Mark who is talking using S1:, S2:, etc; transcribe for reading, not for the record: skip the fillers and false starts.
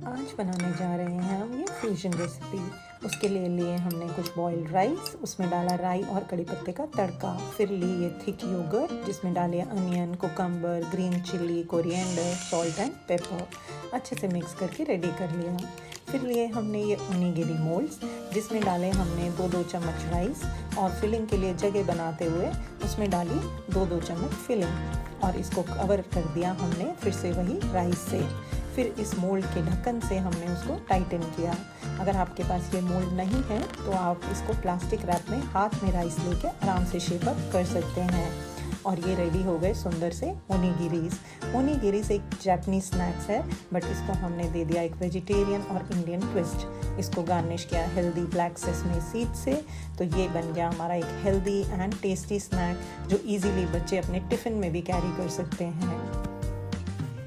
S1: आज बनाने जा रहे हैं हम ये फ्यूजन रेसिपी। उसके लिए हमने कुछ बॉइल्ड राइस, उसमें डाला राई और कड़ी पत्ते का तड़का। फिर लिए थिक योगर्ट जिसमें डाले onion, cucumber, green chilli, coriander, salt and pepper. अच्छे से मिक्स करके रेडी कर लिया। फिर लिए हमने ये ओनिगिरी मोल्ड्स जिसमें डाले हमने 2-2 चम्मच राइस और फिलिंग के लिए जगह बनाते हुए उसमें डाली 2-2 चम्मच फिलिंग और इसको कवर कर दिया हमने फिर से वही राइस से। फिर इस मोल्ड के ढक्कन से हमने उसको टाइटन किया। अगर आपके पास ये मोल्ड नहीं है तो आप इसको प्लास्टिक रैप में हाथ में राइस लेके आराम से शेप अप कर सकते हैं। और ये रेडी हो गए सुंदर से ओनिगिरीज। ओनिगिरीज एक जापानीज स्नैक्स है, बट इसको हमने दे दिया एक वेजिटेरियन और इंडियन ट्विस्ट। इसको गार्निश किया हेल्दी ब्लैक सेसमे सीड से। तो ये बन गया हमारा एक हेल्दी एंड टेस्टी स्नैक जो इजीली बच्चे अपने टिफ़िन में भी कैरी कर सकते हैं।